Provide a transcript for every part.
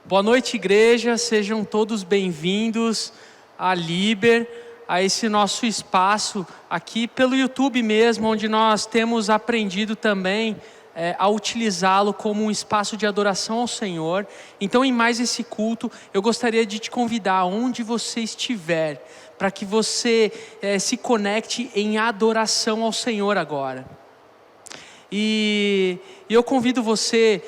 Boa noite, igreja, sejam todos bem-vindos à Liber, a esse nosso espaço aqui pelo YouTube mesmo, onde nós temos aprendido também a utilizá-lo como um espaço de adoração ao Senhor. Então, em mais esse culto, eu gostaria de te convidar, onde você estiver, para que você se conecte em adoração ao Senhor agora. E eu convido você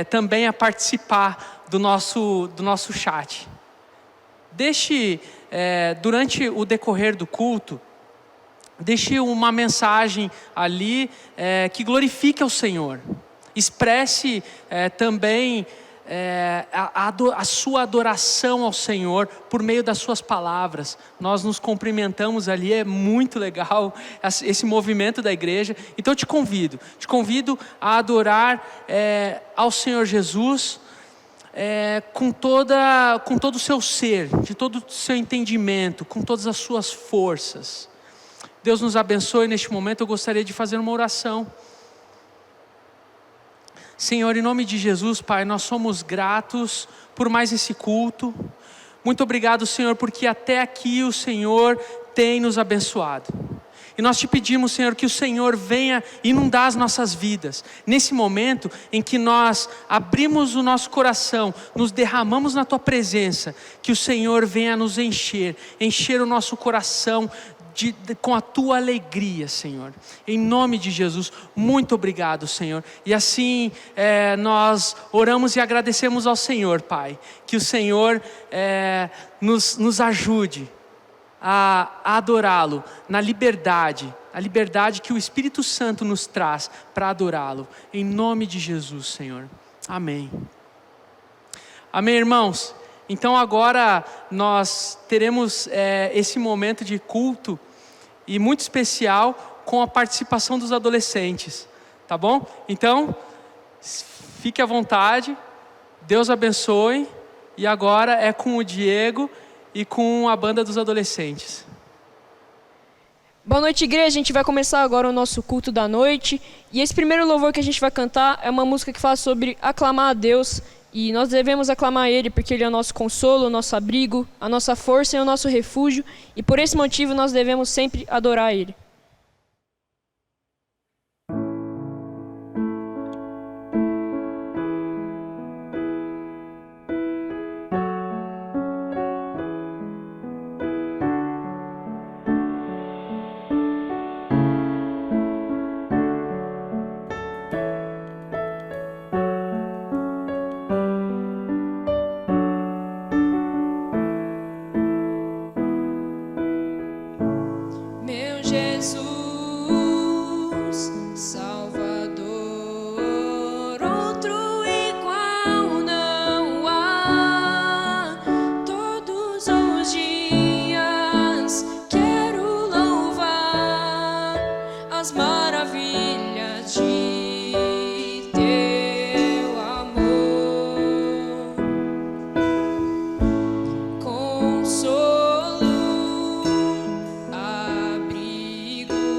também a participar do nosso chat. Deixe, durante o decorrer do culto, deixe uma mensagem ali que glorifique ao Senhor. Expresse também a sua adoração ao Senhor por meio das suas palavras. Nós nos cumprimentamos ali, é muito legal esse movimento da igreja. Então eu te convido a adorar ao Senhor Jesus com todo o seu ser, de todo o seu entendimento, com todas as suas forças. Deus nos abençoe. Neste momento eu gostaria de fazer uma oração. Senhor, em nome de Jesus, Pai, nós somos gratos por mais esse culto. Muito obrigado, Senhor, porque até aqui o Senhor tem nos abençoado. E nós te pedimos, Senhor, que o Senhor venha inundar as nossas vidas. Nesse momento em que nós abrimos o nosso coração, nos derramamos na Tua presença, que o Senhor venha nos encher o nosso coração com a Tua alegria, Senhor. Em nome de Jesus, muito obrigado, Senhor. E assim nós oramos e agradecemos ao Senhor, Pai. Que o Senhor nos ajude a adorá-lo na liberdade, a liberdade que o Espírito Santo nos traz para adorá-lo. Em nome de Jesus, Senhor. Amém. Amém, irmãos? Então agora nós teremos esse momento de culto e muito especial com a participação dos adolescentes, tá bom? Então, fique à vontade, Deus abençoe, e agora é com o Diego e com a banda dos adolescentes. Boa noite, igreja. A gente vai começar agora o nosso culto da noite. E esse primeiro louvor que a gente vai cantar é uma música que fala sobre aclamar a Deus. E nós devemos aclamar Ele porque Ele é o nosso consolo, o nosso abrigo, a nossa força e o nosso refúgio. E por esse motivo nós devemos sempre adorar Ele. Abrigo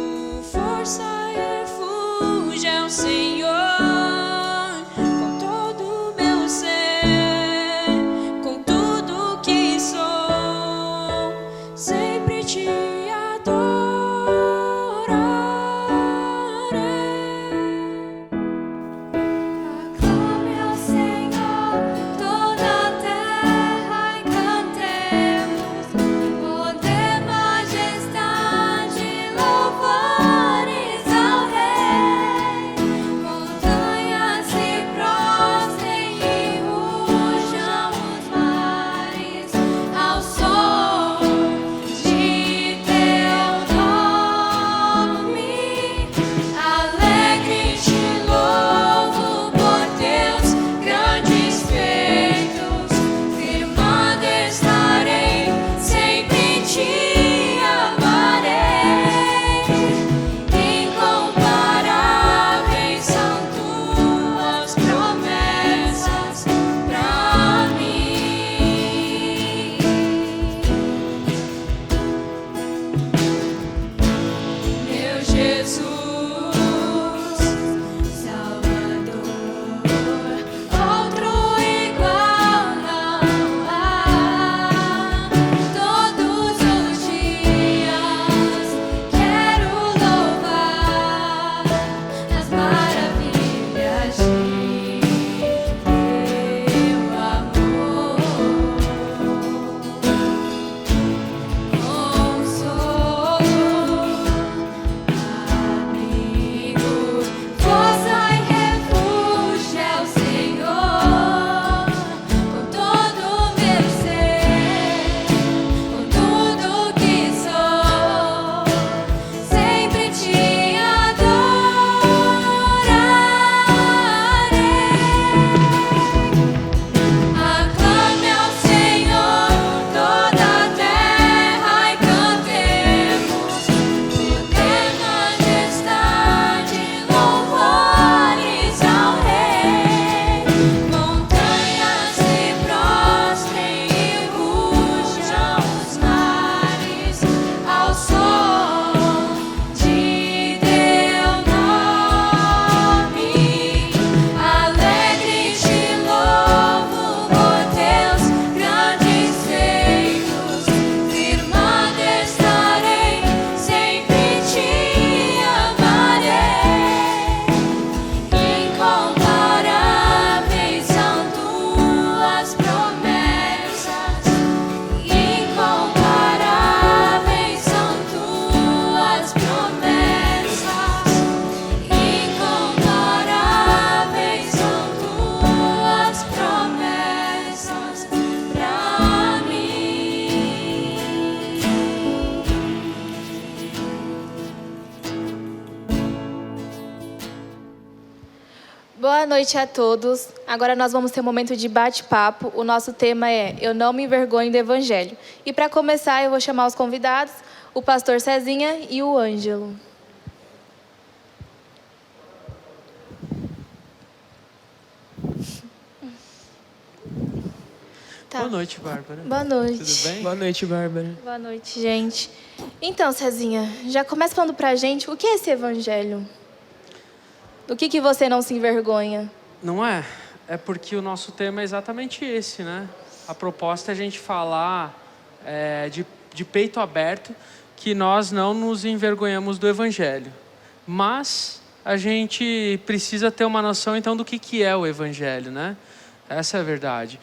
Boa noite a todos. Agora nós vamos ter um momento de bate-papo. O nosso tema é Eu Não Me Envergonho do Evangelho. E para começar, eu vou chamar os convidados, o pastor Cezinha e o Ângelo. Tá. Boa noite, Bárbara. Boa noite. Tudo bem? Boa noite, Bárbara. Boa noite, gente. Então, Cezinha, já começa falando pra gente o que é esse Evangelho? Do que você não se envergonha? Não é? É porque o nosso tema é exatamente esse, né? A proposta é a gente falar de peito aberto que nós não nos envergonhamos do Evangelho. Mas a gente precisa ter uma noção, então, do que é o Evangelho, né? Essa é a verdade.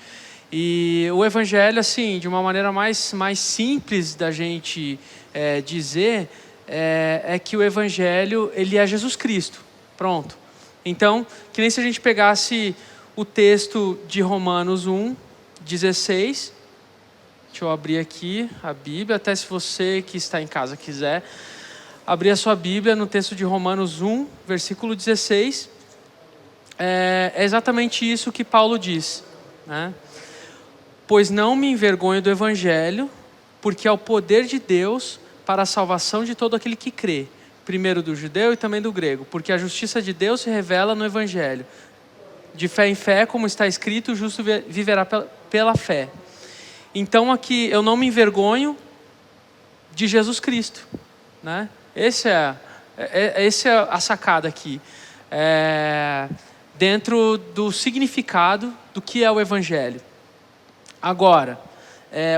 E o Evangelho, assim, de uma maneira mais simples da gente dizer, é que o Evangelho, ele é Jesus Cristo. Pronto. Então, que nem se a gente pegasse o texto de Romanos 1:16. Deixa eu abrir aqui a Bíblia, até se você que está em casa quiser abrir a sua Bíblia no texto de Romanos 1, versículo 16. É exatamente isso que Paulo diz, né? Pois não me envergonho do Evangelho, porque é o poder de Deus para a salvação de todo aquele que crê, primeiro do judeu e também do grego, porque a justiça de Deus se revela no Evangelho. De fé em fé, como está escrito, o justo viverá pela fé. Então aqui, eu não me envergonho de Jesus Cristo, né? Essa é a sacada aqui. Dentro do significado do que é o Evangelho. Agora,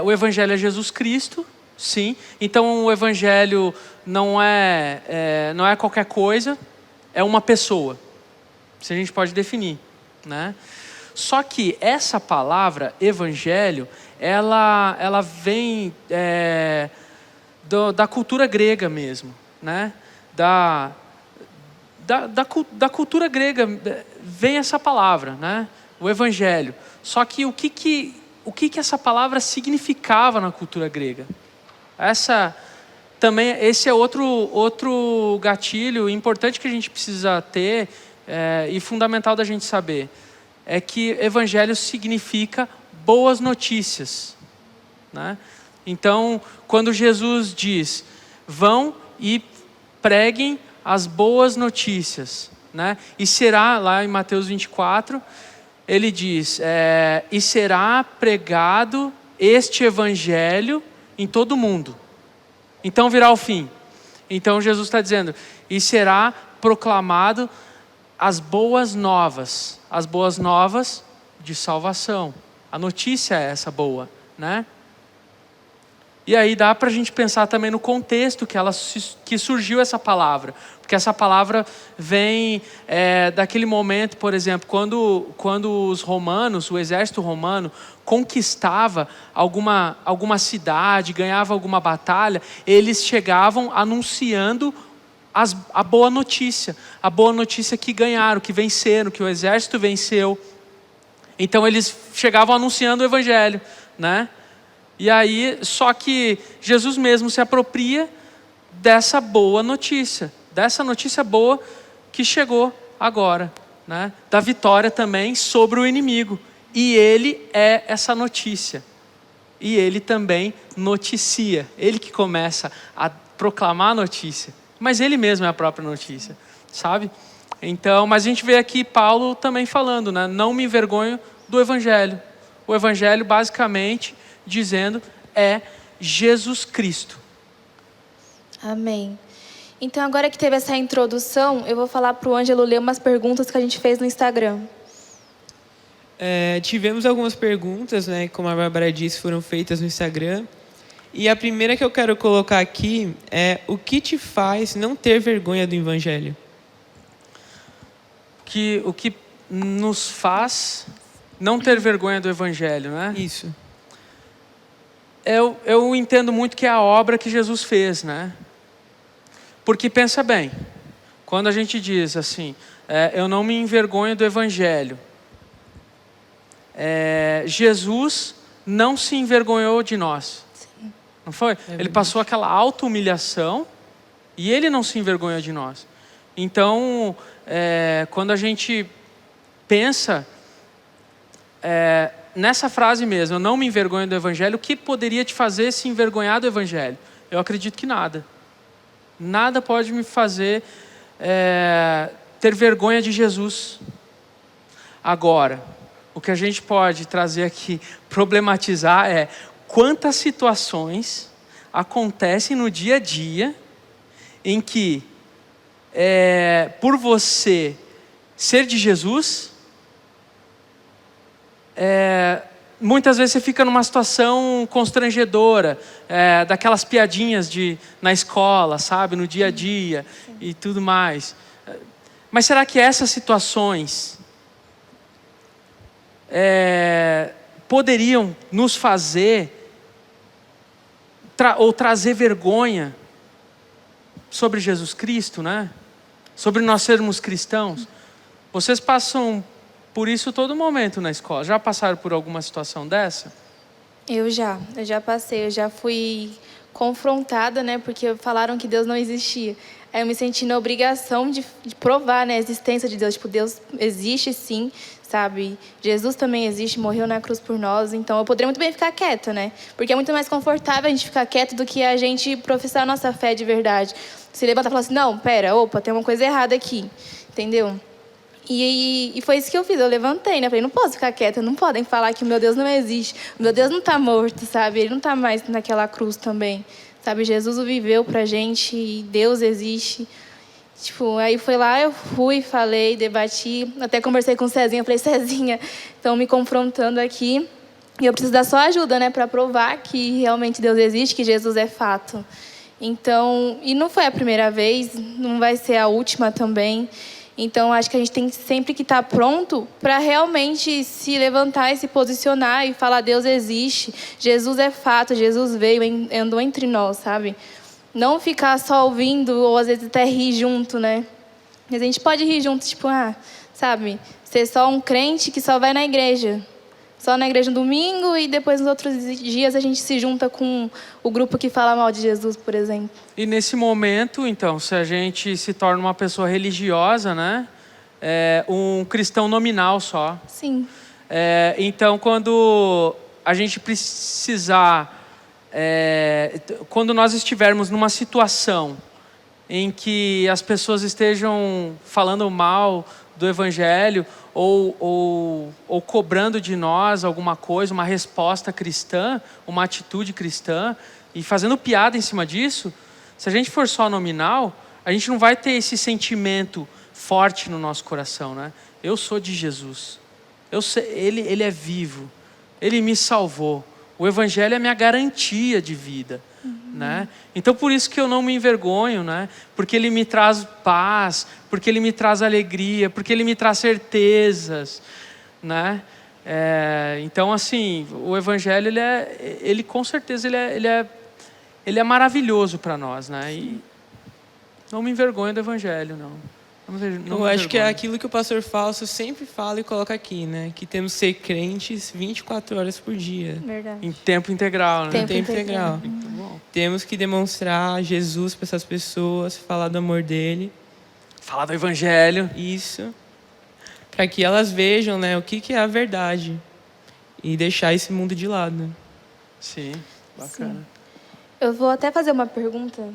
o Evangelho é Jesus Cristo, sim. Então o Evangelho não é qualquer coisa, é uma pessoa. Isso a gente pode definir, né? Só que essa palavra, Evangelho, ela vem da cultura grega mesmo, né? Da cultura grega vem essa palavra, né? O Evangelho. Só que o que essa palavra significava na cultura grega? Esse é outro gatilho importante que a gente precisa ter e fundamental da gente saber. É que Evangelho significa boas notícias, né? Então, quando Jesus diz, vão e preguem as boas notícias, né? E será, lá em Mateus 24, ele diz, e será pregado este Evangelho em todo o mundo. Então virá o fim. Então Jesus está dizendo, e será proclamado as boas novas de salvação. A notícia é essa boa, né? E aí dá para a gente pensar também no contexto que surgiu essa palavra. Porque essa palavra vem daquele momento, por exemplo, quando os romanos, o exército romano, conquistava alguma cidade, ganhava alguma batalha, eles chegavam anunciando a boa notícia que ganharam, que venceram, que o exército venceu. Então eles chegavam anunciando o Evangelho, né? E aí, só que Jesus mesmo se apropria dessa boa notícia boa que chegou agora, né? Da vitória também sobre o inimigo. E ele é essa notícia. E ele também noticia. Ele que começa a proclamar a notícia. Mas ele mesmo é a própria notícia, sabe? Então, mas a gente vê aqui Paulo também falando, né? Não me envergonho do Evangelho. O Evangelho, basicamente, dizendo, é Jesus Cristo. Amém. Então, agora que teve essa introdução, eu vou falar para o Ângelo ler umas perguntas que a gente fez no Instagram. Tivemos algumas perguntas, né? Como a Bárbara disse, foram feitas no Instagram. E a primeira que eu quero colocar aqui é: o que te faz não ter vergonha do Evangelho? O que nos faz não ter vergonha do Evangelho, né? Isso. Eu entendo muito que é a obra que Jesus fez, né? Porque pensa bem, quando a gente diz assim, eu não me envergonho do Evangelho, Jesus não se envergonhou de nós. Sim. Não foi? Ele passou aquela auto-humilhação e ele não se envergonhou de nós. Então, quando a gente pensa nessa frase mesmo, eu não me envergonho do Evangelho, o que poderia te fazer se envergonhar do Evangelho? Eu acredito que nada. Nada pode me fazer ter vergonha de Jesus. Agora, o que a gente pode trazer aqui, problematizar quantas situações acontecem no dia a dia em que, por você ser de Jesus, muitas vezes você fica numa situação constrangedora, daquelas piadinhas na escola, sabe, no dia a dia e tudo mais. Mas será que essas situações poderiam nos fazer ou trazer vergonha sobre Jesus Cristo, né? Sobre nós sermos cristãos? Vocês passam por isso todo momento na escola. Já passaram por alguma situação dessa? Eu já passei, eu já fui confrontada, né, porque falaram que Deus não existia. Aí eu me senti na obrigação de provar, né, a existência de Deus. Tipo, Deus existe sim, sabe? Jesus também existe, morreu na cruz por nós. Então eu poderia muito bem ficar quieta, né? Porque é muito mais confortável a gente ficar quieto do que a gente professar a nossa fé de verdade. Se levantar e falar assim, não, pera, opa, tem uma coisa errada aqui, entendeu? E foi isso que eu fiz, eu levantei, né? Falei, não posso ficar quieta, não podem falar que o meu Deus não existe. O meu Deus não está morto, sabe? Ele não está mais naquela cruz também, sabe? Jesus o viveu pra gente e Deus existe. Tipo, aí foi lá, eu fui, falei, debati, até conversei com o Cezinha, falei, Cezinha, estão me confrontando aqui e eu preciso da sua ajuda, né? Para provar que realmente Deus existe, que Jesus é fato. Então, e não foi a primeira vez, não vai ser a última também. Então, acho que a gente tem sempre que estar pronto para realmente se levantar e se posicionar e falar, Deus existe, Jesus é fato, Jesus veio, andou entre nós, sabe? Não ficar só ouvindo ou às vezes até rir junto, né? Mas a gente pode rir junto, tipo, sabe? Ser só um crente que só vai na igreja. Só na igreja no domingo e depois nos outros dias a gente se junta com o grupo que fala mal de Jesus, por exemplo. E nesse momento, então, se a gente se torna uma pessoa religiosa, né? Um cristão nominal só. Sim. Então, quando a gente precisar... quando nós estivermos numa situação em que as pessoas estejam falando mal do Evangelho ou cobrando de nós alguma coisa, uma resposta cristã, uma atitude cristã, e fazendo piada em cima disso, se a gente for só nominal, a gente não vai ter esse sentimento forte no nosso coração, né? Eu sou de Jesus. Ele é vivo. Ele me salvou. O Evangelho é minha garantia de vida, né? Então, por isso que eu não me envergonho, né? Porque ele me traz paz, porque ele me traz alegria, porque ele me traz certezas, né? Então, assim, o Evangelho, ele com certeza, ele é maravilhoso para nós, né? E não me envergonho do Evangelho, não. Eu acho que é aquilo que o pastor Fausto sempre fala e coloca aqui, né? Que temos que ser crentes 24 horas por dia. Verdade. Em tempo integral, né? Tempo integral. Muito bom. Temos que demonstrar Jesus para essas pessoas, falar do amor dele. Falar do Evangelho. Isso. Para que elas vejam, né, o que é a verdade. E deixar esse mundo de lado. Sim, bacana. Sim. Eu vou até fazer uma pergunta.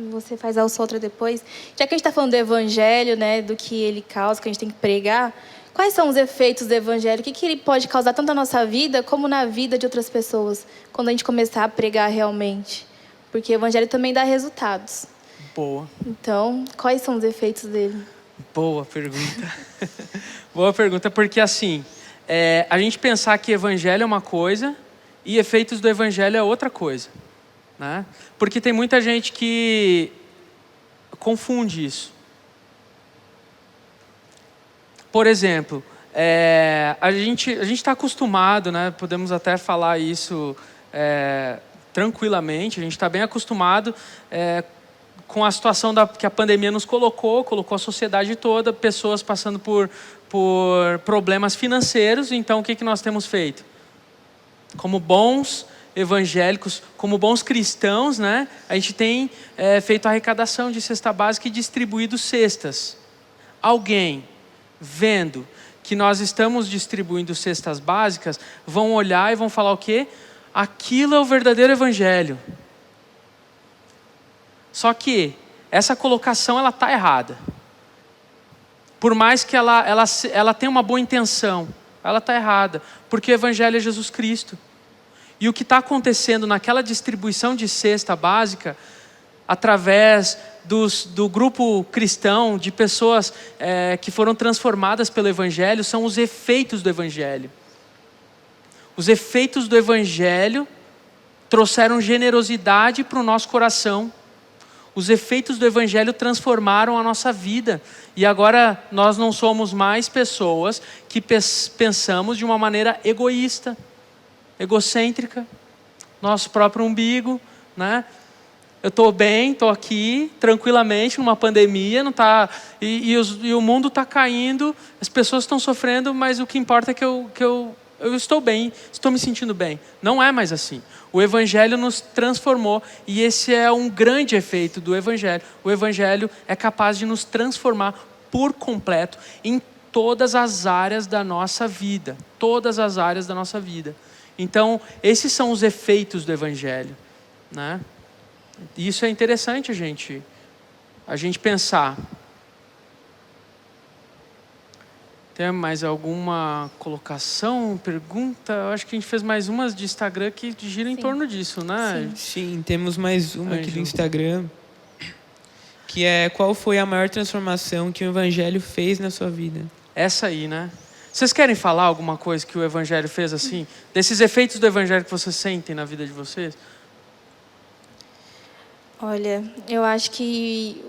Você faz a outra depois. Já que a gente está falando do Evangelho, né, do que ele causa, que a gente tem que pregar, quais são os efeitos do Evangelho? O que ele pode causar tanto na nossa vida como na vida de outras pessoas, quando a gente começar a pregar realmente? Porque o Evangelho também dá resultados. Boa. Então, quais são os efeitos dele? Boa pergunta. Boa pergunta, porque assim, a gente pensar que Evangelho é uma coisa e efeitos do Evangelho é outra coisa. Né? Porque tem muita gente que confunde isso. Por exemplo, a gente está acostumado, né? Podemos até falar isso tranquilamente, a gente está bem acostumado com a situação que a pandemia nos colocou a sociedade toda, pessoas passando por problemas financeiros. Então, o que nós temos feito? Como bons evangélicos, como bons cristãos, né? A gente tem feito arrecadação de cesta básica e distribuído cestas. Alguém vendo que nós estamos distribuindo cestas básicas vão olhar e vão falar o quê? Aquilo é o verdadeiro evangelho. Só que essa colocação ela está errada. Por mais que ela tenha uma boa intenção, ela está errada. Porque o evangelho é Jesus Cristo. E o que está acontecendo naquela distribuição de cesta básica, através do grupo cristão, de pessoas que foram transformadas pelo evangelho, são os efeitos do evangelho. Os efeitos do evangelho trouxeram generosidade para o nosso coração. Os efeitos do evangelho transformaram a nossa vida. E agora nós não somos mais pessoas que pensamos de uma maneira egoísta, egocêntrica, nosso próprio umbigo, né? Eu estou bem, estou aqui, tranquilamente, numa pandemia, não tá, e o mundo está caindo, as pessoas estão sofrendo, mas o que importa é que eu estou bem, estou me sentindo bem. Não é mais assim. O evangelho nos transformou e esse é um grande efeito do evangelho. O evangelho é capaz de nos transformar por completo em todas as áreas da nossa vida. Todas as áreas da nossa vida. Então, esses são os efeitos do evangelho, né? Isso é interessante a gente pensar. Tem mais alguma colocação, pergunta? Eu acho que a gente fez mais umas de Instagram que giram em torno disso, né? Sim, temos mais uma aqui do Ângelo. Instagram, que é: qual foi a maior transformação que o evangelho fez na sua vida? Essa aí, né? Vocês querem falar alguma coisa que o evangelho fez assim? Desses efeitos do evangelho que vocês sentem na vida de vocês? Olha, eu acho que,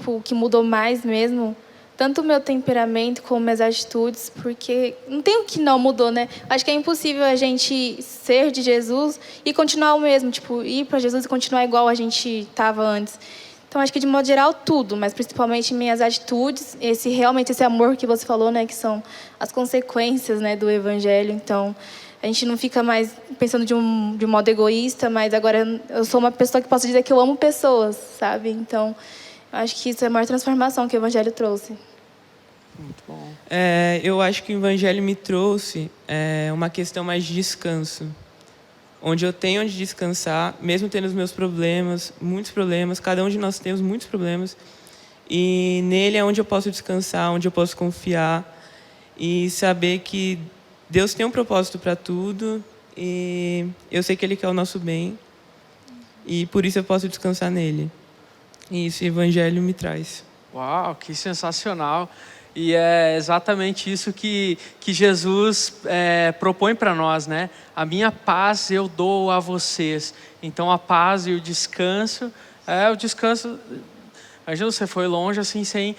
o que mudou mais mesmo, tanto o meu temperamento como minhas atitudes, porque não tem o que não mudou, né? Acho que é impossível a gente ser de Jesus e continuar o mesmo, ir para Jesus e continuar igual a gente estava antes. Então, acho que de modo geral tudo, mas principalmente minhas atitudes, realmente esse amor que você falou, né, que são as consequências, né, do evangelho. Então, a gente não fica mais pensando de um modo egoísta, mas agora eu sou uma pessoa que posso dizer que eu amo pessoas, sabe? Então, eu acho que isso é a maior transformação que o evangelho trouxe. Muito bom. Eu acho que o evangelho me trouxe uma questão mais de descanso, onde eu tenho onde descansar, mesmo tendo os meus problemas, muitos problemas, cada um de nós temos muitos problemas, e nele é onde eu posso descansar, onde eu posso confiar e saber que Deus tem um propósito para tudo e eu sei que Ele quer o nosso bem e por isso eu posso descansar nele. E isso o evangelho me traz. Uau, que sensacional! E é exatamente isso que Jesus propõe para nós, né? A minha paz eu dou a vocês. Então a paz e o descanso, o descanso. Imagina, você foi longe assim, sem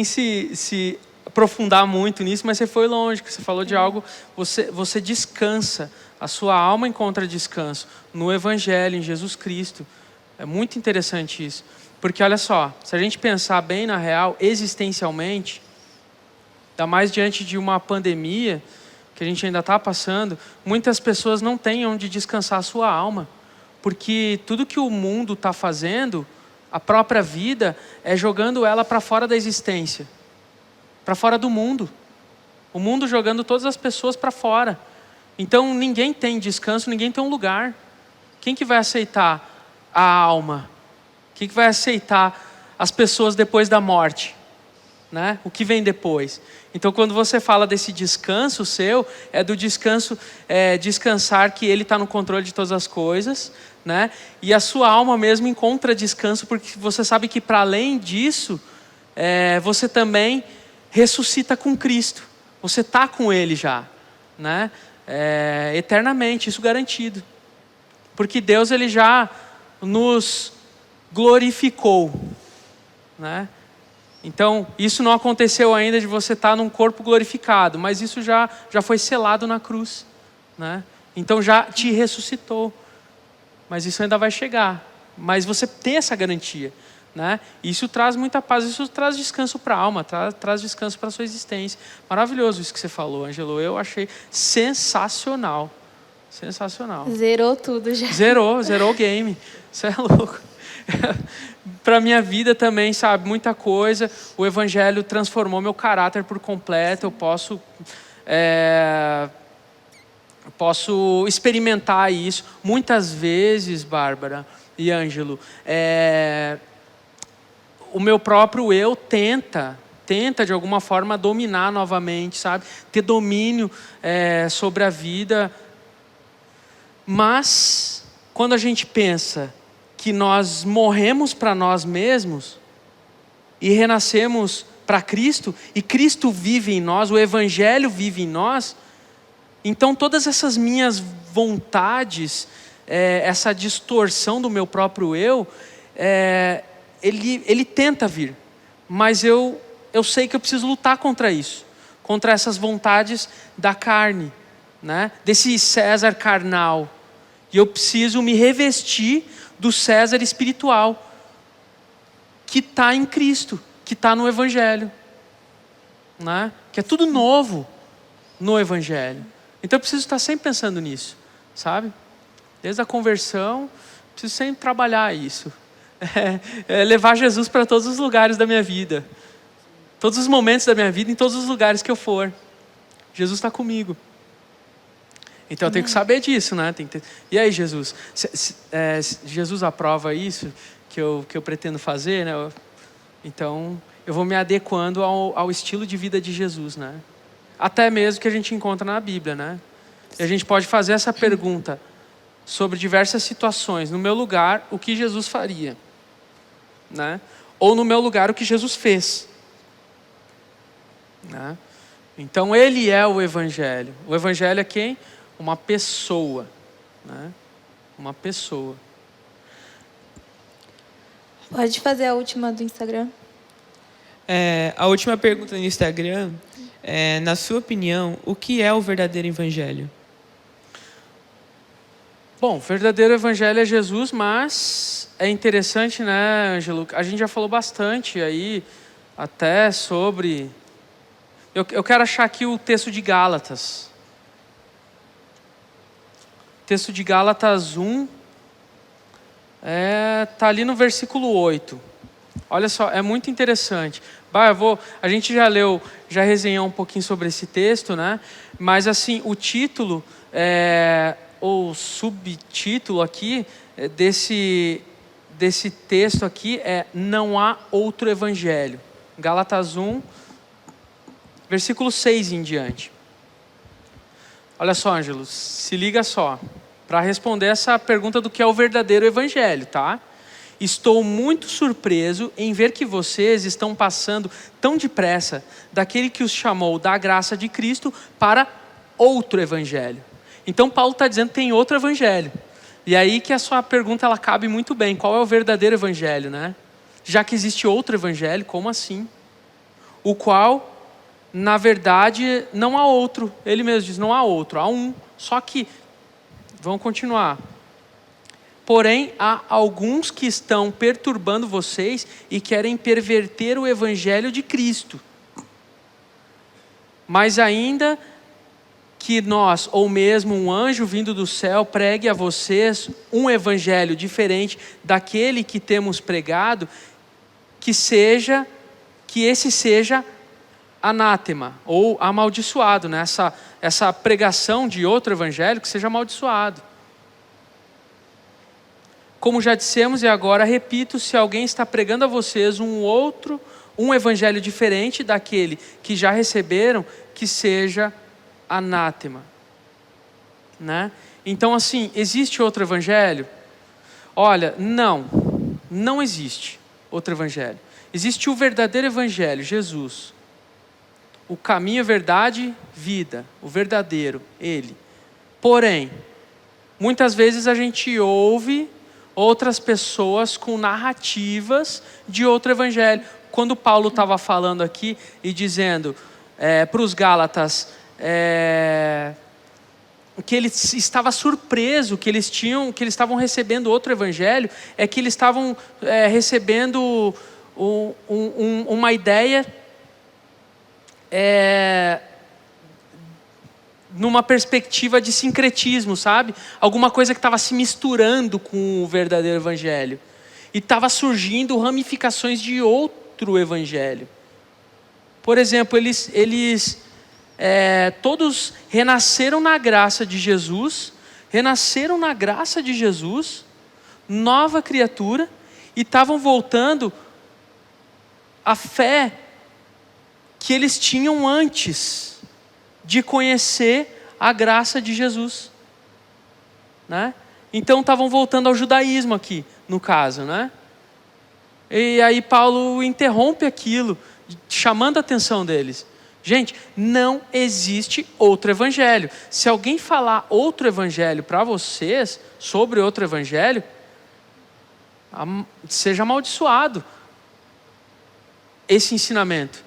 se aprofundar muito nisso, mas você foi longe, que você falou de algo, você descansa, a sua alma encontra descanso no Evangelho, em Jesus Cristo. É muito interessante isso. Porque olha só, se a gente pensar bem na real, existencialmente, ainda mais diante de uma pandemia que a gente ainda está passando, muitas pessoas não têm onde descansar a sua alma. Porque tudo que o mundo está fazendo, a própria vida, é jogando ela para fora da existência. Para fora do mundo. O mundo jogando todas as pessoas para fora. Então ninguém tem descanso, ninguém tem um lugar. Quem que vai aceitar a alma? Quem que vai aceitar as pessoas depois da morte? Né? O que vem depois? Então quando você fala desse descanso seu, é do descanso, descansar que Ele está no controle de todas as coisas, né? E a sua alma mesmo encontra descanso, porque você sabe que para além disso, você também ressuscita com Cristo. Você está com Ele já, né? Eternamente, isso garantido. Porque Deus Ele já nos glorificou, né? Então, isso não aconteceu ainda de você estar num corpo glorificado, mas isso já foi selado na cruz, né? Então já te ressuscitou. Mas isso ainda vai chegar. Mas você tem essa garantia, né? Isso traz muita paz, isso traz descanso para a alma, traz descanso para a sua existência. Maravilhoso isso que você falou, Ângelo. Eu achei sensacional. Sensacional. Zerou tudo já. Zerou o game. Isso é louco. para minha vida também, sabe? Muita coisa. O Evangelho transformou meu caráter por completo. Eu posso experimentar isso. Muitas vezes, Bárbara e Ângelo, o meu próprio eu tenta de alguma forma dominar novamente, sabe? Ter domínio sobre a vida. Mas, quando a gente pensa que nós morremos para nós mesmos e renascemos para Cristo, e Cristo vive em nós, o Evangelho vive em nós, então todas essas minhas vontades, essa distorção do meu próprio eu, ele tenta vir, mas eu sei que eu preciso lutar contra isso, contra essas vontades da carne, né? Desse César carnal. E eu preciso me revestir do César espiritual, que está em Cristo, que está no Evangelho, né? Que é tudo novo no Evangelho. Então eu preciso estar sempre pensando nisso, sabe? Desde a conversão, preciso sempre trabalhar isso. Levar Jesus para todos os lugares da minha vida. Todos os momentos da minha vida, em todos os lugares que eu for. Jesus está comigo. Então eu tenho que saber disso, né? E aí, Jesus? Jesus aprova isso que eu pretendo fazer, né? Então eu vou me adequando ao estilo de vida de Jesus, né? Até mesmo que a gente encontra na Bíblia, né? E a gente pode fazer essa pergunta sobre diversas situações. No meu lugar, o que Jesus faria? Né? Ou no meu lugar, o que Jesus fez? Né? Então ele é o Evangelho. O Evangelho é quem? Uma pessoa, né? Uma pessoa. Pode fazer a última do Instagram. A última pergunta no Instagram na sua opinião, o que é o verdadeiro Evangelho? Bom, o verdadeiro Evangelho é Jesus, mas é interessante, né, Ângelo? A gente já falou bastante aí, até sobre... Eu quero achar aqui o texto de Gálatas. Texto de Gálatas 1, tá ali no versículo 8. Olha só, é muito interessante. A gente já leu, já resenhou um pouquinho sobre esse texto, né? Mas assim, o título, ou subtítulo aqui, desse texto aqui Não há outro evangelho. Gálatas 1, versículo 6 em diante. Olha só, Ângelo, se liga só, para responder essa pergunta do que é o verdadeiro evangelho, tá? Estou muito surpreso em ver que vocês estão passando tão depressa daquele que os chamou da graça de Cristo para outro evangelho. Então Paulo está dizendo que tem outro evangelho. E aí que a sua pergunta ela cabe muito bem. Qual é o verdadeiro evangelho, né? Já que existe outro evangelho, como assim? O qual... Na verdade, não há outro. Ele mesmo diz, não há outro, há um. Só que, vamos continuar. Porém, há alguns que estão perturbando vocês e querem perverter o evangelho de Cristo. Mas ainda que nós, ou mesmo um anjo vindo do céu, pregue a vocês um evangelho diferente daquele que temos pregado, que esse seja anátema, ou amaldiçoado, né? Essa pregação de outro evangelho que seja amaldiçoado. Como já dissemos e agora repito, se alguém está pregando a vocês um evangelho diferente daquele que já receberam, que seja anátema, né? Então assim, existe outro evangelho? Olha, não existe outro evangelho. Existe o verdadeiro evangelho, Jesus. O caminho, a verdade, vida. O verdadeiro, Ele. Porém, muitas vezes a gente ouve outras pessoas com narrativas de outro evangelho. Quando Paulo estava falando aqui e dizendo para os Gálatas que ele estava surpreso que eles estavam recebendo outro evangelho, é que eles estavam recebendo uma ideia numa perspectiva de sincretismo, sabe? Alguma coisa que estava se misturando com o verdadeiro evangelho. E estava surgindo ramificações de outro evangelho. Por exemplo, eles todos renasceram na graça de Jesus, nova criatura, e estavam voltando à fé que eles tinham antes de conhecer a graça de Jesus, né? Então estavam voltando ao judaísmo aqui, no caso, né? E aí Paulo interrompe aquilo, chamando a atenção deles. Gente, não existe outro evangelho. Se alguém falar outro evangelho para vocês, sobre outro evangelho, seja amaldiçoado esse ensinamento.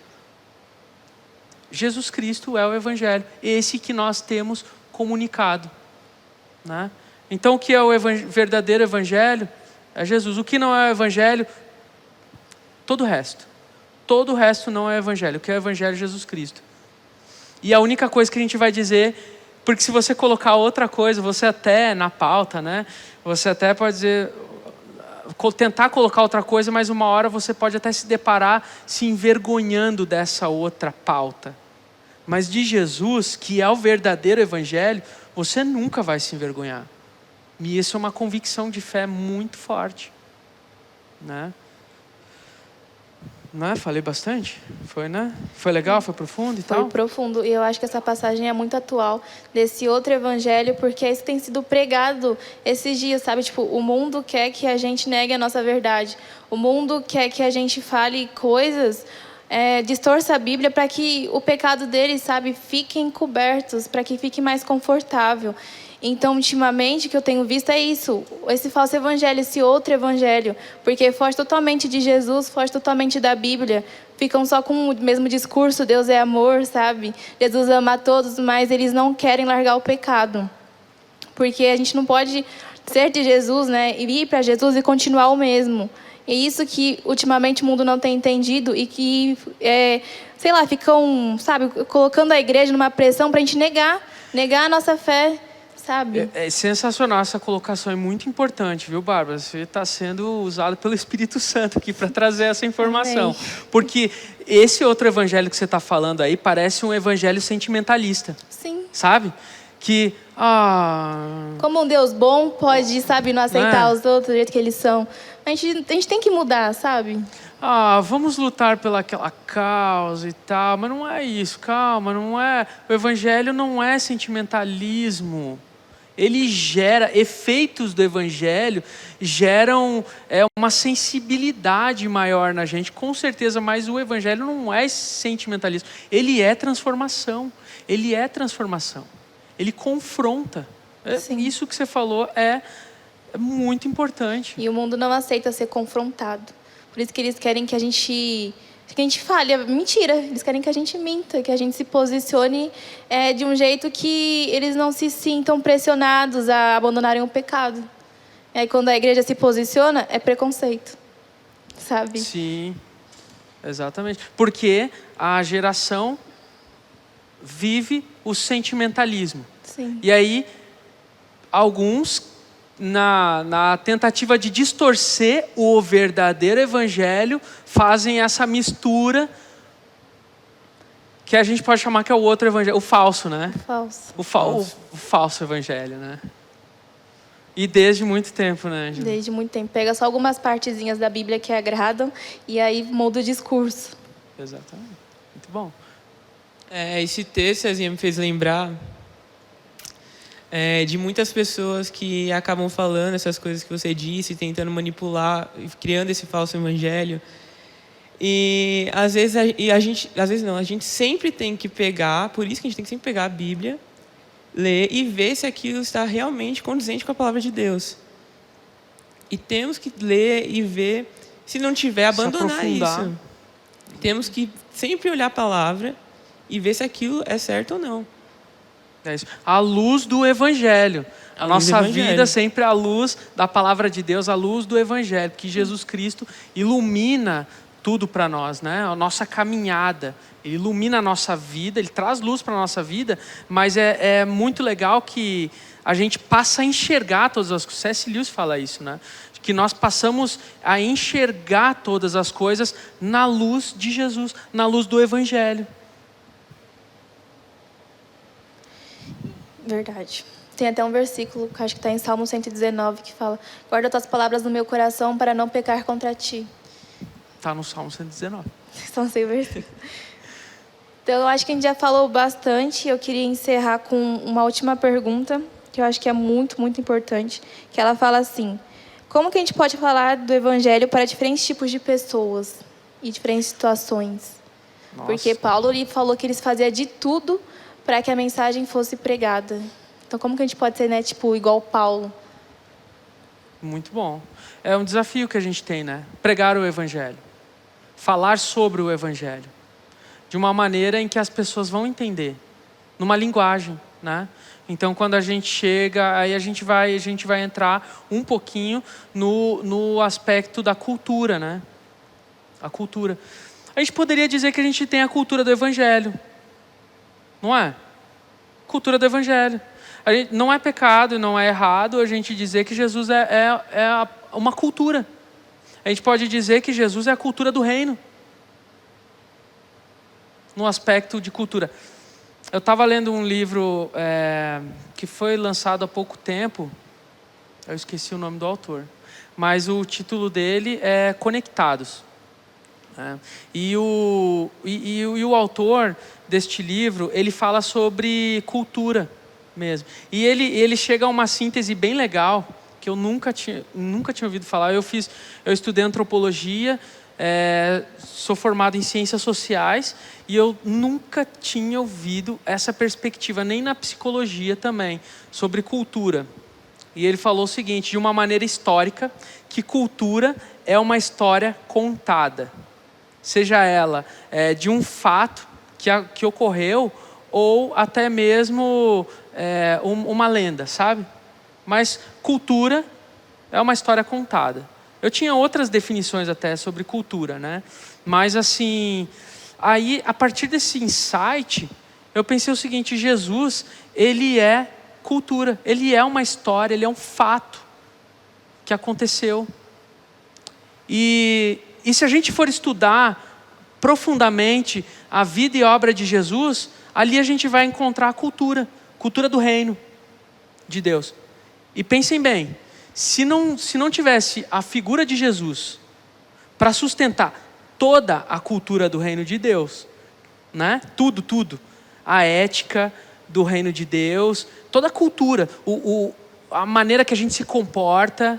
Jesus Cristo é o evangelho, esse que nós temos comunicado, né? Então o que é o verdadeiro evangelho? É Jesus. O que não é o evangelho? Todo o resto não é evangelho. O que é o evangelho é Jesus Cristo. E a única coisa que a gente vai dizer, porque se você colocar outra coisa, você até na pauta, né? Você até pode dizer, tentar colocar outra coisa, mas uma hora você pode até se deparar se envergonhando dessa outra pauta. Mas de Jesus, que é o verdadeiro evangelho, você nunca vai se envergonhar. E isso é uma convicção de fé muito forte, né? Não é? Falei bastante? Foi, né? Foi legal? Foi profundo e tal? Foi profundo. E eu acho que essa passagem é muito atual desse outro evangelho, porque isso tem sido pregado esses dias, sabe? Tipo, o mundo quer que a gente negue a nossa verdade. O mundo quer que a gente fale coisas, distorça a Bíblia para que o pecado deles, sabe, fiquem cobertos, para que fique mais confortável. Então, ultimamente, o que eu tenho visto é isso, esse falso evangelho, esse outro evangelho, porque foge totalmente de Jesus, foge totalmente da Bíblia, ficam só com o mesmo discurso, Deus é amor, sabe? Jesus ama a todos, mas eles não querem largar o pecado, porque a gente não pode ser de Jesus, né, e ir para Jesus e continuar o mesmo. E isso que, ultimamente, o mundo não tem entendido e que, sei lá, ficam, sabe, colocando a igreja numa pressão para a gente negar a nossa fé, sabe? É sensacional essa colocação, é muito importante, viu, Bárbara? Você está sendo usado pelo Espírito Santo aqui para trazer essa informação. Amém. Porque esse outro evangelho que você está falando aí parece um evangelho sentimentalista. Sim. Sabe? Que, como um Deus bom pode, sabe, não aceitar os outros do jeito que eles são. A gente tem que mudar, sabe? Vamos lutar pelaquela causa e tal, mas não é isso, calma, não é. O evangelho não é sentimentalismo. Ele gera, efeitos do evangelho geram uma sensibilidade maior na gente, com certeza, mas o evangelho não é sentimentalismo. Ele é transformação. Ele confronta. Sim. Isso que você falou é muito importante. E o mundo não aceita ser confrontado. Por isso que eles querem que a gente fale. Mentira, eles querem que a gente minta, que a gente se posicione de um jeito que eles não se sintam pressionados a abandonarem o pecado. E aí, quando a igreja se posiciona, é preconceito, sabe? Sim, exatamente. Porque a geração vive o sentimentalismo. Sim. E aí, alguns, na tentativa de distorcer o verdadeiro evangelho, fazem essa mistura que a gente pode chamar que é o outro evangelho, o falso, né? Falso. O falso evangelho, né? E desde muito tempo, né, Angela? Desde muito tempo. Pega só algumas partezinhas da Bíblia que agradam e aí muda o discurso. Exatamente. Muito bom. Esse texto, Cezinha, me fez lembrar de muitas pessoas que acabam falando essas coisas que você disse, tentando manipular, criando esse falso evangelho. E às vezes a gente sempre tem que pegar, por isso que a gente tem que sempre pegar a Bíblia, ler e ver se aquilo está realmente condizente com a palavra de Deus. E temos que ler e ver, se não tiver, abandonar isso. Temos que sempre olhar a palavra e ver se aquilo é certo ou não. É isso. À luz do Evangelho. A nossa vida sempre à luz da palavra de Deus, à luz do Evangelho. Que Jesus Cristo ilumina tudo para nós, né? A nossa caminhada. Ele ilumina a nossa vida, Ele traz luz para a nossa vida, mas é muito legal que a gente passa a enxergar todas as coisas. C.S. Lewis fala isso, né? que nós passamos a enxergar todas as coisas na luz de Jesus, na luz do Evangelho. Verdade. Tem até um versículo, que acho que está em Salmo 119, que fala: guarda tuas palavras no meu coração para não pecar contra ti. Está no Salmo 119. São 100 versículos. Então, eu acho que a gente já falou bastante. Eu queria encerrar com uma última pergunta, que eu acho que é muito, muito importante, que ela fala assim: como que a gente pode falar do Evangelho para diferentes tipos de pessoas e diferentes situações? Nossa. Porque Paulo ele falou que eles faziam de tudo para que a mensagem fosse pregada. Então, como que a gente pode ser, né, tipo, igual Paulo? Muito bom. É um desafio que a gente tem, né? Pregar o Evangelho. Falar sobre o Evangelho. De uma maneira em que as pessoas vão entender. Numa linguagem, né? Então, quando a gente chega, aí a gente vai entrar um pouquinho no aspecto da cultura, né? A cultura. A gente poderia dizer que a gente tem a cultura do Evangelho. Não é? Cultura do Evangelho. Não é pecado e não é errado a gente dizer que Jesus é uma cultura. A gente pode dizer que Jesus é a cultura do reino. No aspecto de cultura. Eu estava lendo um livro que foi lançado há pouco tempo. Eu esqueci o nome do autor. Mas o título dele é Conectados. E o autor deste livro, ele fala sobre cultura mesmo. E ele chega a uma síntese bem legal, que eu nunca tinha ouvido falar. Eu estudei antropologia, sou formado em ciências sociais, e eu nunca tinha ouvido essa perspectiva, nem na psicologia também, sobre cultura. E ele falou o seguinte, de uma maneira histórica, que cultura é uma história contada. Seja ela de um fato que ocorreu, ou até mesmo uma lenda, sabe? Mas cultura é uma história contada. Eu tinha outras definições até sobre cultura, né? Mas assim, aí a partir desse insight, eu pensei o seguinte: Jesus, ele é cultura, ele é uma história, ele é um fato que aconteceu. E se a gente for estudar profundamente a vida e obra de Jesus, ali a gente vai encontrar a cultura do reino de Deus. E pensem bem, se não tivesse a figura de Jesus para sustentar toda a cultura do reino de Deus, né? Tudo, a ética do reino de Deus, toda a cultura, a maneira que a gente se comporta,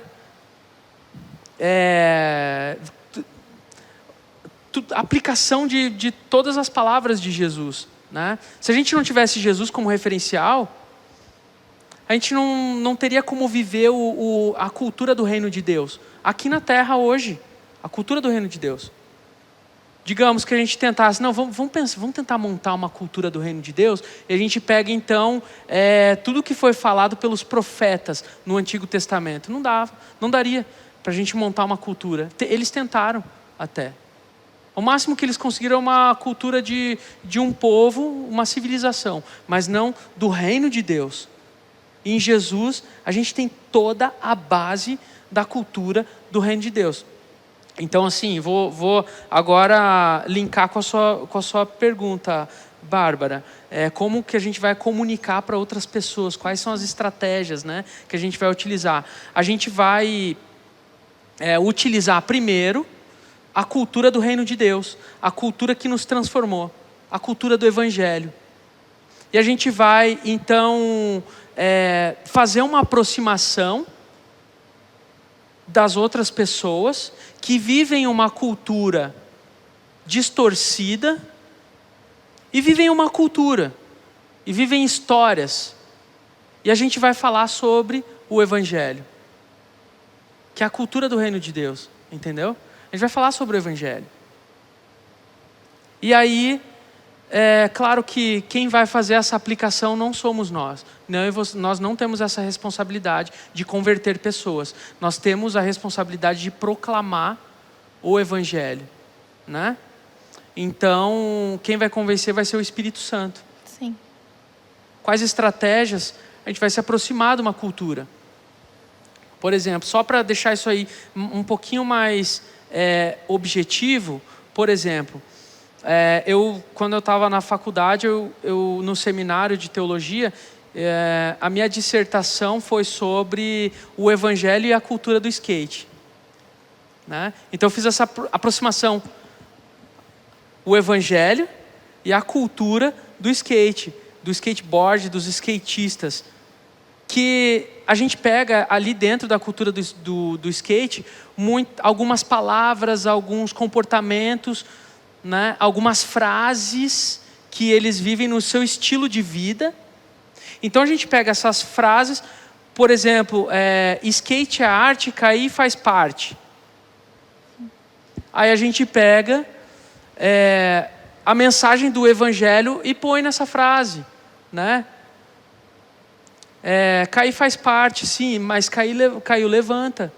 a aplicação de todas as palavras de Jesus, né? Se a gente não tivesse Jesus como referencial, a gente não teria como viver a cultura do reino de Deus aqui na terra hoje, a cultura do reino de Deus. Digamos que a gente tentasse, vamos tentar montar uma cultura do reino de Deus, e a gente pega então tudo que foi falado pelos profetas no Antigo Testamento. Não daria para a gente montar uma cultura. Eles tentaram até. O máximo que eles conseguiram é uma cultura de um povo, uma civilização, mas não do reino de Deus. E em Jesus, a gente tem toda a base da cultura do reino de Deus. Então, assim, vou agora linkar com a sua pergunta, Bárbara. Como que a gente vai comunicar para outras pessoas? Quais são as estratégias, né, que a gente vai utilizar? A gente vai utilizar primeiro a cultura do reino de Deus, a cultura que nos transformou, a cultura do Evangelho. E a gente vai, então, fazer uma aproximação das outras pessoas que vivem uma cultura distorcida e vivem uma cultura, e vivem histórias. E a gente vai falar sobre o Evangelho, que é a cultura do reino de Deus, entendeu? A gente vai falar sobre o Evangelho. E aí, claro que quem vai fazer essa aplicação não somos nós. Nós não temos essa responsabilidade de converter pessoas. Nós temos a responsabilidade de proclamar o Evangelho, né? Então, quem vai convencer vai ser o Espírito Santo. Sim. Quais estratégias? A gente vai se aproximar de uma cultura. Por exemplo, só para deixar isso aí um pouquinho mais objetivo, por exemplo, quando eu estava na faculdade, no seminário de teologia, a minha dissertação foi sobre o evangelho e a cultura do skate. Né? Então eu fiz essa aproximação, o evangelho e a cultura do skate, do skateboard, dos skatistas, que a gente pega ali dentro da cultura do skate algumas palavras, alguns comportamentos, né? Algumas frases que eles vivem no seu estilo de vida. Então a gente pega essas frases, por exemplo, skate é arte, cair faz parte. Aí a gente pega a mensagem do evangelho e põe nessa frase, né? Cair faz parte, sim, mas caiu levanta.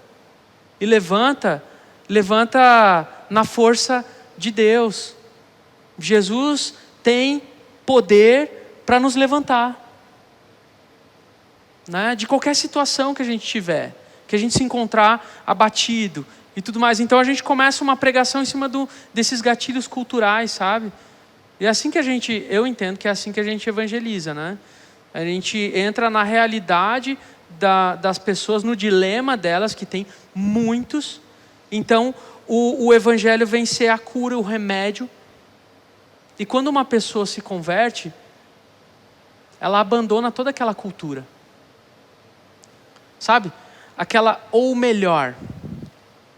E levanta na força de Deus. Jesus tem poder para nos levantar. Né? De qualquer situação que a gente tiver, que a gente se encontrar abatido e tudo mais. Então a gente começa uma pregação em cima desses gatilhos culturais, sabe? E é assim que eu entendo que é assim que a gente evangeliza, né? A gente entra na realidade das pessoas, no dilema delas, que tem muitos. Então, o evangelho vem ser a cura, o remédio. E quando uma pessoa se converte, ela abandona toda aquela cultura. Sabe? Ou melhor,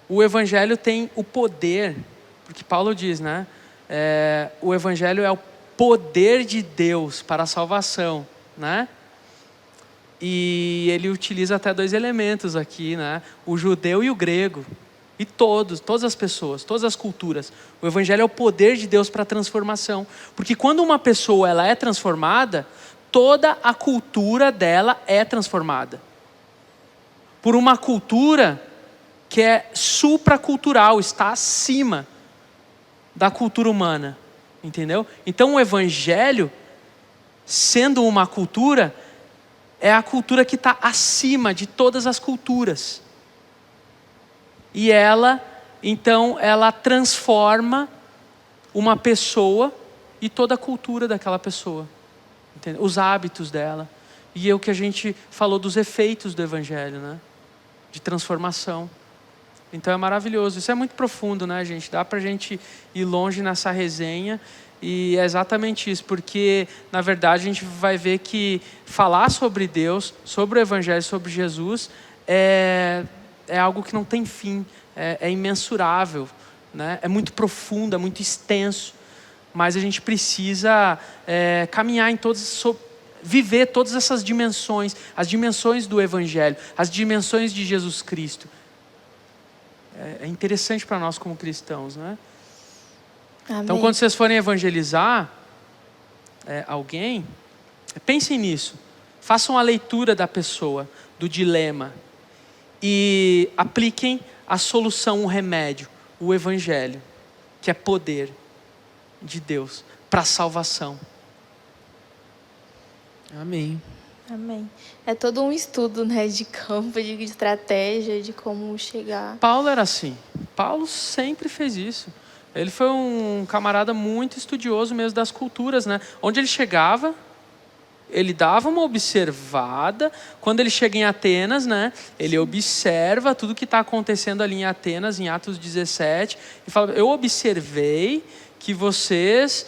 o evangelho tem o poder, porque Paulo diz, né? O evangelho é o poder de Deus para a salvação. Né? E ele utiliza até 2 elementos aqui, né? O judeu e o grego. E todas as pessoas, todas as culturas. O evangelho é o poder de Deus para a transformação. Porque quando uma pessoa ela é transformada, toda a cultura dela é transformada. Por uma cultura que é supracultural, está acima da cultura humana. Entendeu? Então o evangelho, sendo uma cultura, é a cultura que está acima de todas as culturas. E então ela transforma uma pessoa e toda a cultura daquela pessoa. Entendeu? Os hábitos dela. E é o que a gente falou dos efeitos do evangelho, né? De transformação. Então é maravilhoso. Isso é muito profundo, né, gente? Dá pra gente ir longe nessa resenha. E é exatamente isso, porque na verdade a gente vai ver que falar sobre Deus, sobre o evangelho, sobre Jesus é algo que não tem fim, é imensurável, né? É muito profundo, é muito extenso, mas a gente precisa caminhar viver todas essas dimensões, as dimensões do evangelho, as dimensões de Jesus Cristo. É interessante para nós como cristãos, né? Amém. Então, quando vocês forem evangelizar alguém, pensem nisso. Façam a leitura da pessoa, do dilema. E apliquem a solução, o remédio, o evangelho, que é poder de Deus para a salvação. Amém. Amém. É todo um estudo, né, de campo, de estratégia, de como chegar. Paulo era assim. Paulo sempre fez isso. Ele foi um camarada muito estudioso mesmo das culturas, né? Onde ele chegava, ele dava uma observada. Quando ele chega em Atenas, né? Ele observa tudo que está acontecendo ali em Atenas, em Atos 17, e fala: eu observei que vocês...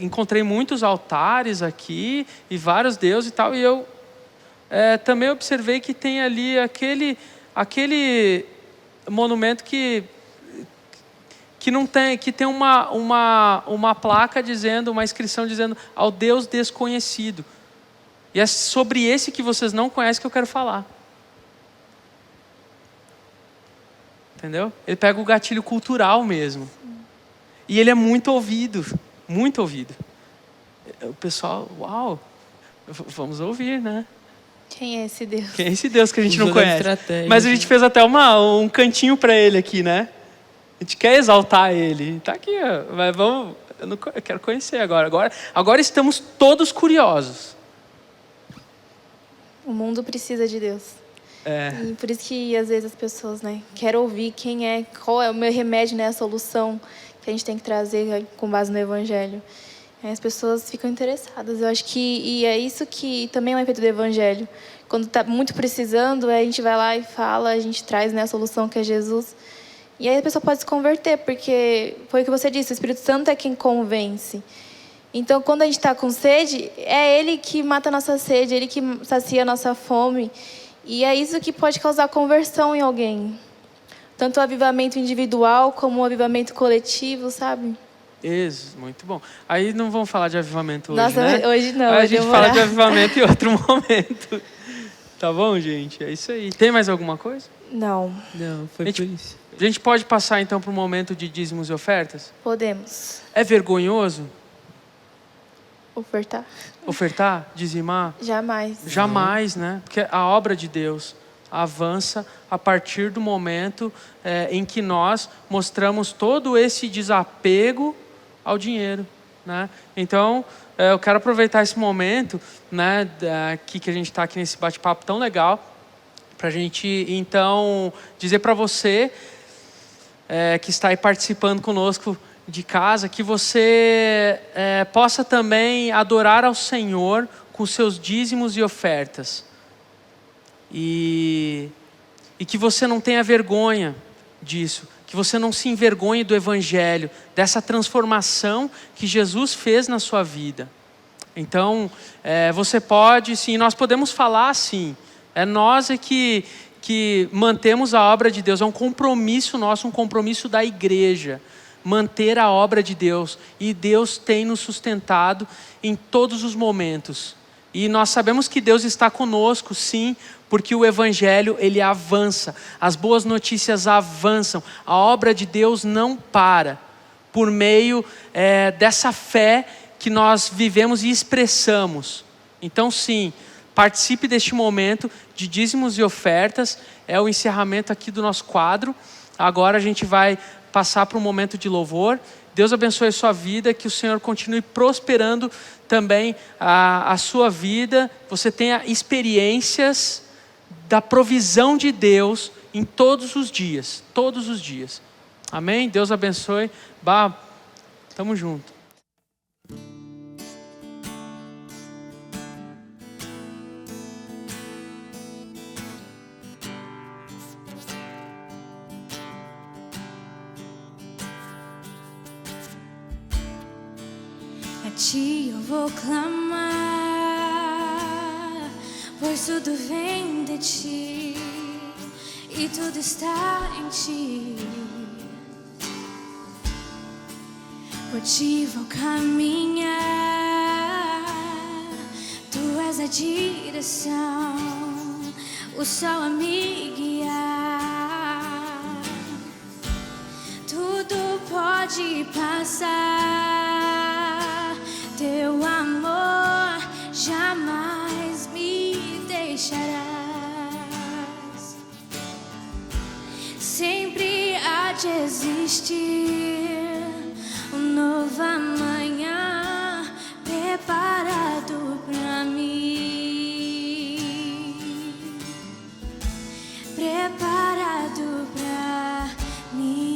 encontrei muitos altares aqui, e vários deuses e tal, e eu também observei que tem ali aquele monumento que não tem, que tem uma placa dizendo, uma inscrição dizendo ao Deus desconhecido. E é sobre esse que vocês não conhecem que eu quero falar. Entendeu? Ele pega o gatilho cultural mesmo. E ele é muito ouvido, muito ouvido. O pessoal, uau, vamos ouvir, né? Quem é esse Deus? Quem é esse Deus que a gente não Usou da conhece? estratégia, Mas a gente fez até um cantinho para ele aqui, né? A gente quer exaltar ele. Tá aqui, ó. Mas vamos. Eu quero conhecer agora. Agora estamos todos curiosos. O mundo precisa de Deus. E por isso que às vezes as pessoas, né, querem ouvir qual é o meu remédio, né, a solução que a gente tem que trazer com base no Evangelho. Aí as pessoas ficam interessadas. Eu acho que é isso que também é um efeito do Evangelho. Quando está muito precisando, a gente vai lá e fala, a gente traz, né, a solução que é Jesus. E aí a pessoa pode se converter, porque foi o que você disse, o Espírito Santo é quem convence. Então, quando a gente está com sede, é Ele que mata a nossa sede, Ele que sacia a nossa fome. E é isso que pode causar conversão em alguém. Tanto o avivamento individual como o avivamento coletivo, sabe? Isso, muito bom. Aí não vamos falar de avivamento hoje, Nossa, né? hoje não. Aí a vai gente demorar. fala de avivamento em outro momento. Tá bom, gente? É isso aí. Tem mais alguma coisa? Não, Não, foi Gente, por isso. A gente pode passar então para o momento de dízimos e ofertas? podemos É vergonhoso ofertar. ofertar, dizimar? Jamais. Jamais, né? Porque a obra de Deus avança a partir do momento em que nós mostramos todo esse desapego ao dinheiro, né? Então, eu quero aproveitar esse momento, né, que a gente está aqui nesse bate-papo tão legal, para a gente, então, dizer para você que está aí participando conosco de casa, que você possa também adorar ao Senhor com seus dízimos e ofertas. E que você não tenha vergonha disso, que você não se envergonhe do Evangelho, dessa transformação que Jesus fez na sua vida. Então, você pode, sim, nós podemos falar assim, nós que mantemos a obra de Deus, é um compromisso nosso, um compromisso da igreja, manter a obra de Deus, e Deus tem nos sustentado em todos os momentos. E nós sabemos que Deus está conosco, sim, porque o Evangelho, ele avança, as boas notícias avançam, a obra de Deus não para, por meio dessa fé que nós vivemos e expressamos. Então, sim, participe deste momento de dízimos e ofertas, é o encerramento aqui do nosso quadro. Agora a gente vai passar para um momento de louvor. Deus abençoe a sua vida, que o Senhor continue prosperando também a sua vida. Você tenha experiências da provisão de Deus em todos os dias. Todos os dias. Amém? Deus abençoe. Tamo junto. A ti eu vou clamar, pois tudo vem de ti e tudo está em ti. Por ti vou caminhar, tu és a direção, o sol a me guiar. Tudo pode passar, teu amor jamais me deixarás. Sempre há de existir um novo amanhã preparado pra mim, preparado pra mim.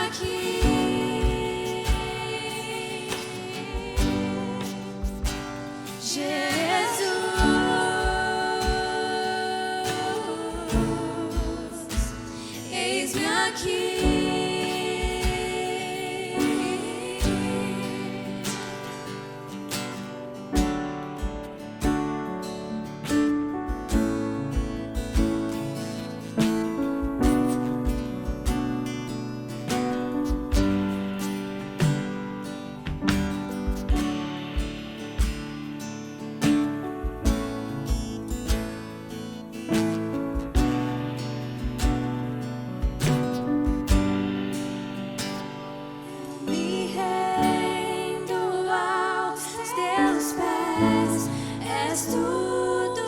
aqui, Jesus, eis-me aqui. Me rendo aos teus pés, és tudo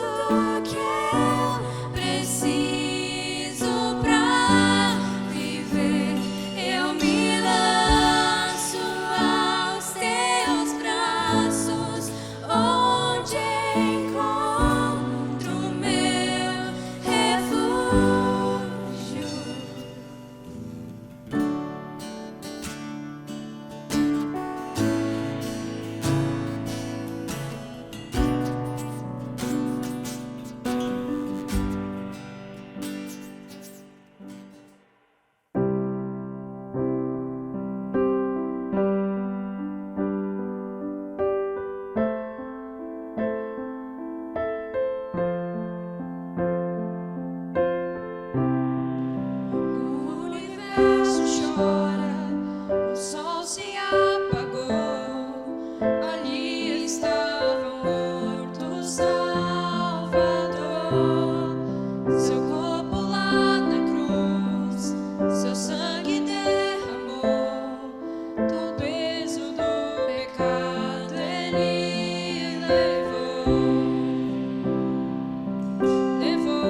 que eu preciso pra viver. Eu me lanço aos teus braços, onde encontro meu refúgio. O universo chora, o sol se apagou. Ali estava morto o Salvador. Seu corpo lá na cruz, seu sangue derramou. Todo peso do pecado ele levou. Levou.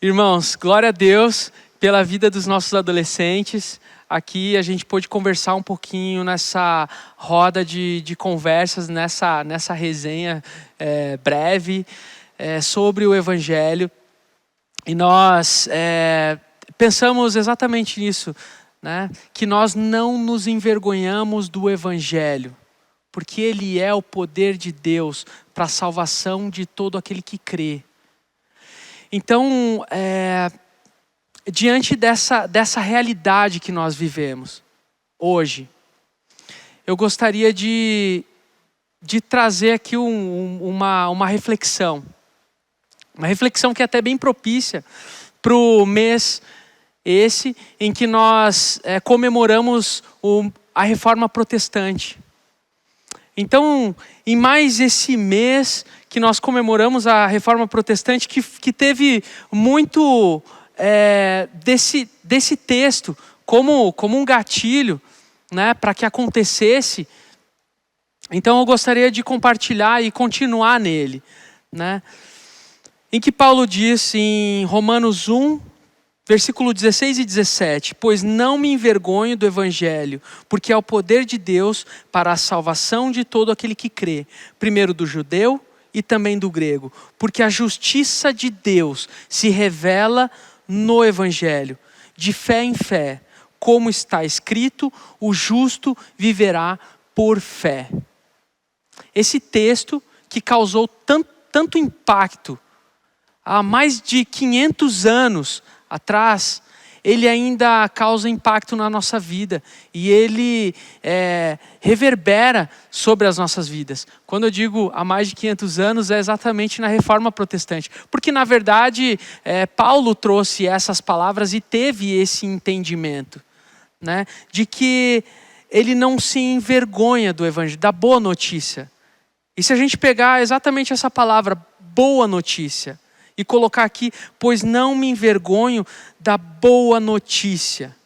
Irmãos, glória a Deus pela vida dos nossos adolescentes. Aqui a gente pôde conversar um pouquinho nessa roda de conversas, nessa resenha breve sobre o Evangelho. E nós pensamos exatamente nisso, né? Que nós não nos envergonhamos do Evangelho, porque ele é o poder de Deus para a salvação de todo aquele que crê. Então, diante dessa realidade que nós vivemos hoje, eu gostaria de trazer aqui uma reflexão. Uma reflexão que é até bem propícia para o mês esse em que nós comemoramos a Reforma Protestante. Então, em mais esse mês que nós comemoramos a Reforma Protestante, que teve muito desse texto como um gatilho, né, para que acontecesse. Então eu gostaria de compartilhar e continuar nele, né, em que Paulo diz em Romanos 1, versículo 16 e 17, pois não me envergonho do Evangelho, porque é o poder de Deus para a salvação de todo aquele que crê, primeiro do judeu e também do grego, porque a justiça de Deus se revela no Evangelho, de fé em fé, como está escrito, o justo viverá por fé. Esse texto que causou tanto impacto há mais de 500 anos atrás, ele ainda causa impacto na nossa vida e ele reverbera sobre as nossas vidas. Quando eu digo há mais de 500 anos, é exatamente na Reforma Protestante. Porque, na verdade, Paulo trouxe essas palavras e teve esse entendimento, né, de que ele não se envergonha do Evangelho, da boa notícia. E se a gente pegar exatamente essa palavra, boa notícia, e colocar aqui, pois não me envergonho da boa notícia,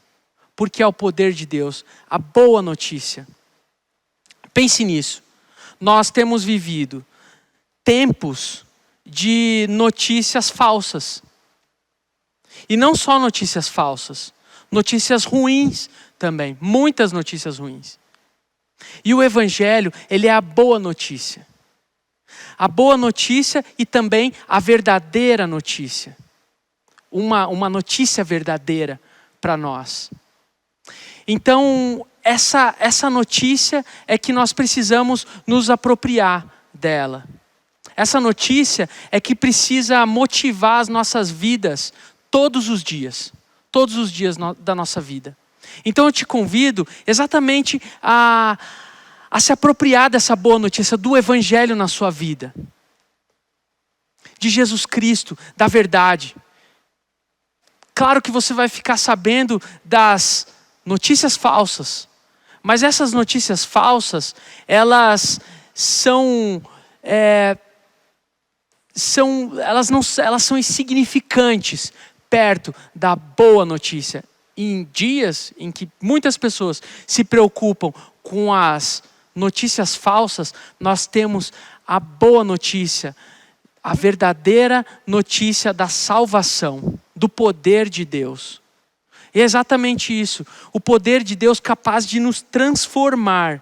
porque é o poder de Deus, a boa notícia. Pense nisso. Nós temos vivido tempos de notícias falsas. E não só notícias falsas, notícias ruins também, muitas notícias ruins. E o Evangelho, ele é a boa notícia. A boa notícia e também a verdadeira notícia. Uma notícia verdadeira para nós. Então, essa notícia é que nós precisamos nos apropriar dela. Essa notícia é que precisa motivar as nossas vidas todos os dias da nossa vida. Então eu te convido exatamente a se apropriar dessa boa notícia, do Evangelho na sua vida. De Jesus Cristo, da verdade. Claro que você vai ficar sabendo das notícias falsas, mas essas notícias falsas, elas são insignificantes perto da boa notícia. Em dias em que muitas pessoas se preocupam com as notícias falsas, nós temos a boa notícia, a verdadeira notícia da salvação, do poder de Deus. E é exatamente isso, o poder de Deus capaz de nos transformar,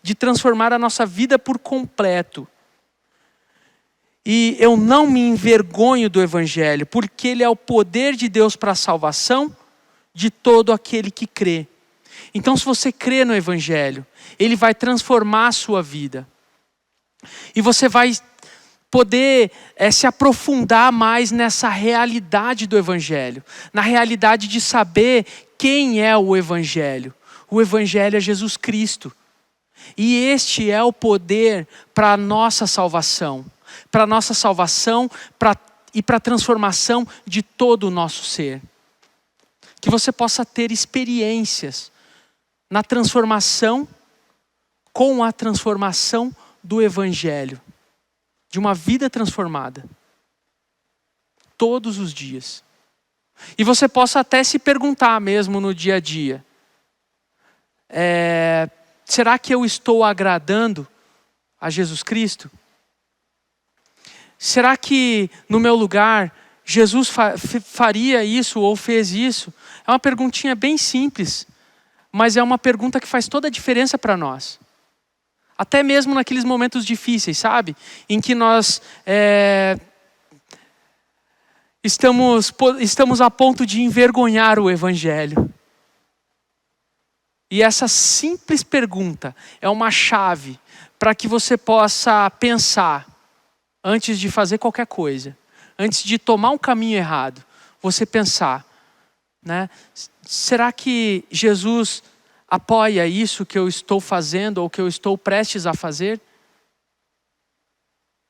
de transformar a nossa vida por completo. E eu não me envergonho do Evangelho, porque ele é o poder de Deus para a salvação de todo aquele que crê. Então, se você crê no Evangelho, ele vai transformar a sua vida. E você vai poder se aprofundar mais nessa realidade do Evangelho. Na realidade de saber quem é o Evangelho. O Evangelho é Jesus Cristo. E este é o poder para a nossa salvação. Para a nossa salvação e para a transformação de todo o nosso ser. Que você possa ter experiências na transformação, com a transformação do Evangelho. De uma vida transformada. Todos os dias. E você possa até se perguntar mesmo no dia a dia. Será que eu estou agradando a Jesus Cristo? Será que no meu lugar Jesus faria isso ou fez isso? É uma perguntinha bem simples, mas é uma pergunta que faz toda a diferença para nós. Até mesmo naqueles momentos difíceis, sabe? Em que nós estamos a ponto de envergonhar o Evangelho. E essa simples pergunta é uma chave para que você possa pensar antes de fazer qualquer coisa. Antes de tomar um caminho errado, você pensar, né? Será que Jesus apoia isso que eu estou fazendo ou que eu estou prestes a fazer?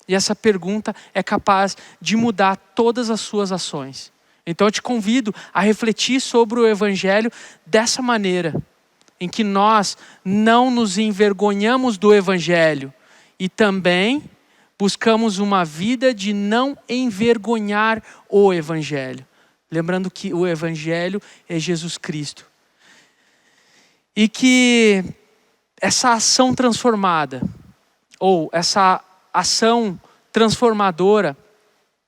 E essa pergunta é capaz de mudar todas as suas ações. Então eu te convido a refletir sobre o Evangelho dessa maneira, em que nós não nos envergonhamos do Evangelho e também buscamos uma vida de não envergonhar o Evangelho. Lembrando que o Evangelho é Jesus Cristo. E que essa ação transformada, ou essa ação transformadora,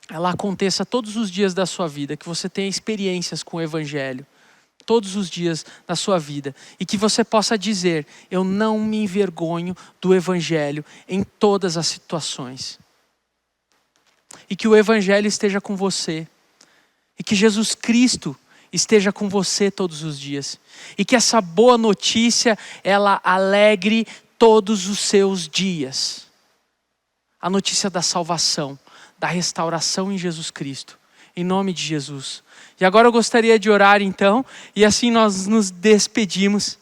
ela aconteça todos os dias da sua vida. Que você tenha experiências com o Evangelho todos os dias da sua vida. E que você possa dizer, eu não me envergonho do Evangelho em todas as situações. E que o Evangelho esteja com você. E que Jesus Cristo esteja com você todos os dias. E que essa boa notícia, ela alegre todos os seus dias. A notícia da salvação, da restauração em Jesus Cristo. Em nome de Jesus. E agora eu gostaria de orar então, e assim nós nos despedimos.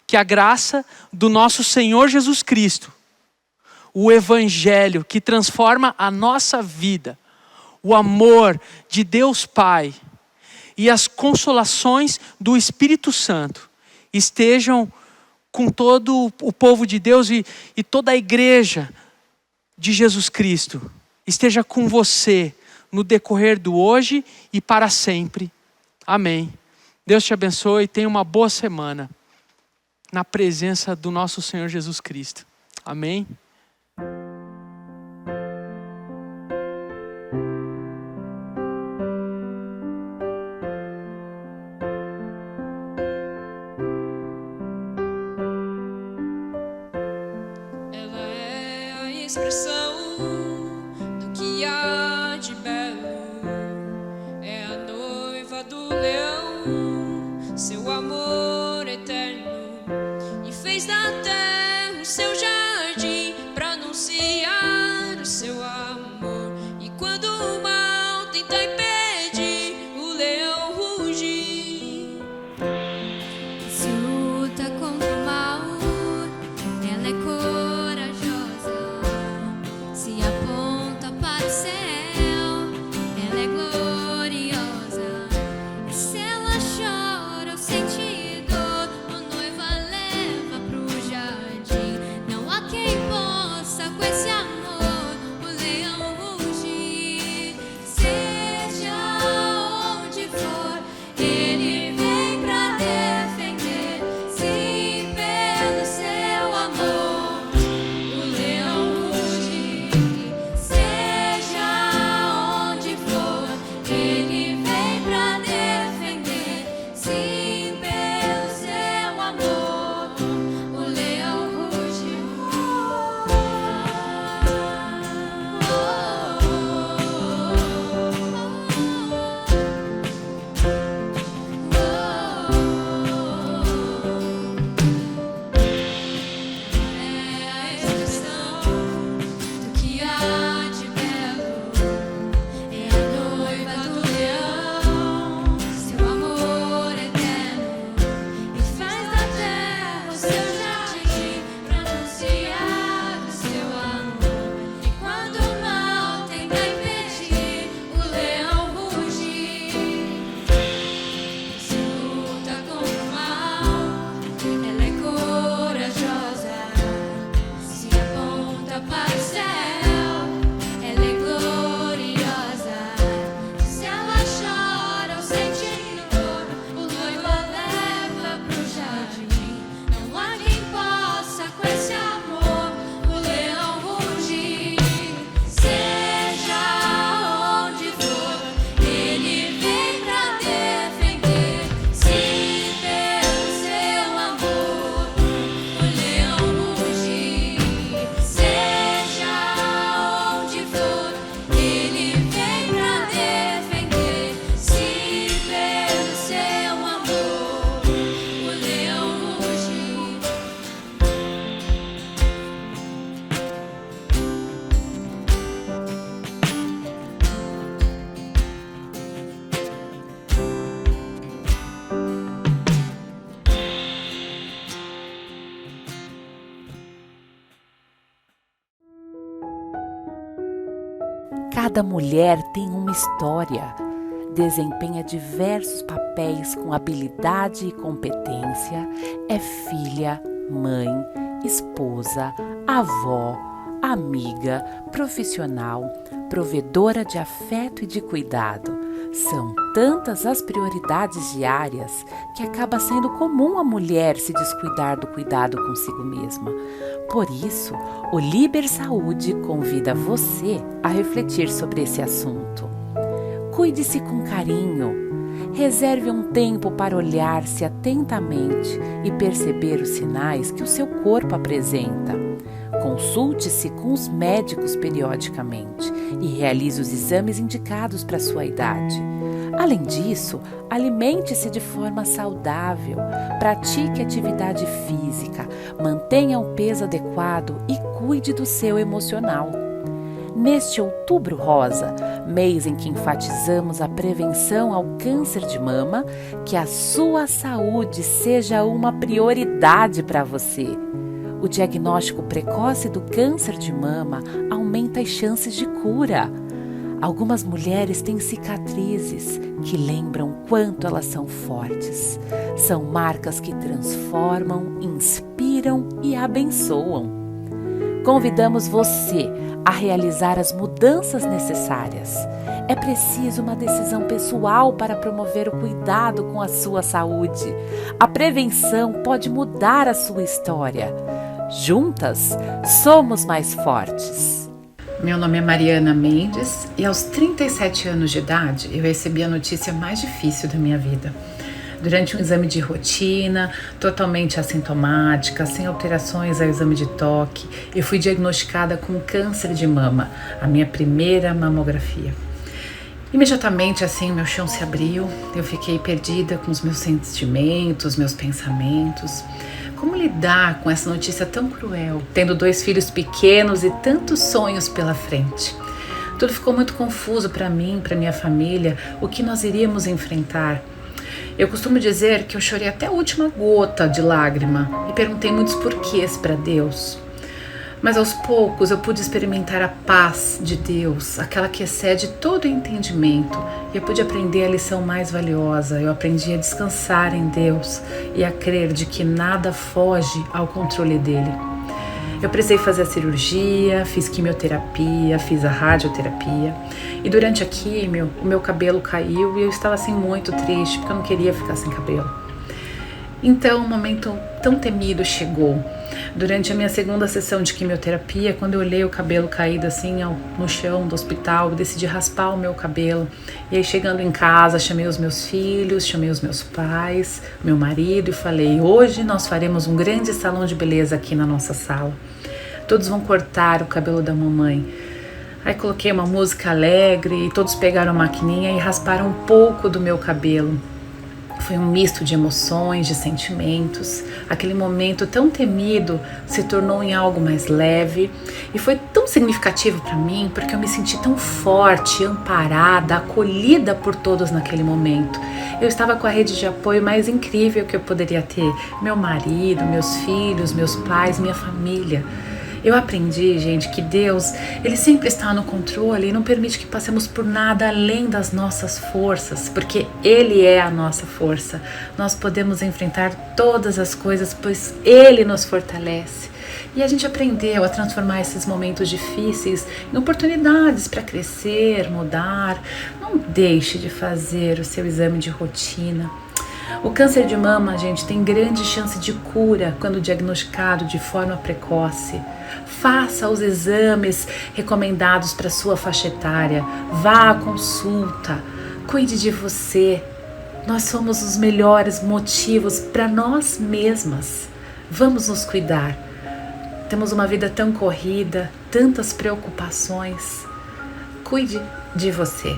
Que a graça do nosso Senhor Jesus Cristo, o Evangelho que transforma a nossa vida, o amor de Deus Pai e as consolações do Espírito Santo estejam com todo o povo de Deus e toda a igreja de Jesus Cristo. Esteja com você no decorrer do hoje e para sempre. Amém. Deus te abençoe e tenha uma boa semana na presença do nosso Senhor Jesus Cristo. Amém. Ela é a expressão do que há de belo. É a noiva do leão, seu amor eterno. E fez da terra o seu jardim para anunciar o seu amor. E quando o mal tenta impedir, o leão rugir. Se luta contra o mal, ela é corajosa. Se apoia Cada mulher tem uma história, desempenha diversos papéis com habilidade e competência, é filha, mãe, esposa, avó, amiga, profissional, provedora de afeto e de cuidado. São tantas as prioridades diárias que acaba sendo comum a mulher se descuidar do cuidado consigo mesma. Por isso, o Liber Saúde convida você a refletir sobre esse assunto. Cuide-se com carinho. Reserve um tempo para olhar-se atentamente e perceber os sinais que o seu corpo apresenta. Consulte-se com os médicos periodicamente e realize os exames indicados para a sua idade. Além disso, alimente-se de forma saudável, pratique atividade física, mantenha um peso adequado e cuide do seu emocional. Neste Outubro Rosa, mês em que enfatizamos a prevenção ao câncer de mama, que a sua saúde seja uma prioridade para você. O diagnóstico precoce do câncer de mama aumenta as chances de cura. Algumas mulheres têm cicatrizes que lembram quanto elas são fortes. São marcas que transformam, inspiram e abençoam. Convidamos você a realizar as mudanças necessárias. É preciso uma decisão pessoal para promover o cuidado com a sua saúde. A prevenção pode mudar a sua história. Juntas, somos mais fortes. Meu nome é Mariana Mendes e aos 37 anos de idade eu recebi a notícia mais difícil da minha vida. Durante um exame de rotina, totalmente assintomática, sem alterações ao exame de toque, eu fui diagnosticada com câncer de mama, a minha primeira mamografia. Imediatamente assim meu chão se abriu, eu fiquei perdida com os meus sentimentos, meus pensamentos. Como lidar com essa notícia tão cruel, tendo 2 filhos pequenos e tantos sonhos pela frente? Tudo ficou muito confuso para mim, para minha família, o que nós iríamos enfrentar. Eu costumo dizer que eu chorei até a última gota de lágrima e perguntei muitos porquês para Deus. Mas aos poucos eu pude experimentar a paz de Deus, aquela que excede todo o entendimento, e eu pude aprender a lição mais valiosa. Eu aprendi a descansar em Deus e a crer de que nada foge ao controle dele. Eu precisei fazer a cirurgia, fiz quimioterapia, fiz a radioterapia, e durante a quimio o meu cabelo caiu e eu estava assim muito triste porque eu não queria ficar sem cabelo. Então um momento tão temido chegou. Durante a minha segunda sessão de quimioterapia, quando eu olhei o cabelo caído assim no chão do hospital, eu decidi raspar o meu cabelo. E aí chegando em casa, chamei os meus filhos, chamei os meus pais, meu marido e falei: hoje nós faremos um grande salão de beleza aqui na nossa sala. Todos vão cortar o cabelo da mamãe. Aí coloquei uma música alegre e todos pegaram a maquininha e rasparam um pouco do meu cabelo. Foi um misto de emoções, de sentimentos. Aquele momento tão temido se tornou em algo mais leve e foi tão significativo para mim porque eu me senti tão forte, amparada, acolhida por todos naquele momento. Eu estava com a rede de apoio mais incrível que eu poderia ter. Meu marido, meus filhos, meus pais, minha família. Eu aprendi, gente, que Deus, Ele sempre está no controle e não permite que passemos por nada além das nossas forças, porque Ele é a nossa força. Nós podemos enfrentar todas as coisas, pois Ele nos fortalece. E a gente aprendeu a transformar esses momentos difíceis em oportunidades para crescer, mudar. Não deixe de fazer o seu exame de rotina. O câncer de mama, gente, tem grande chance de cura quando diagnosticado de forma precoce. Faça os exames recomendados para sua faixa etária. Vá à consulta. Cuide de você. Nós somos os melhores motivos para nós mesmas. Vamos nos cuidar. Temos uma vida tão corrida, tantas preocupações. Cuide de você.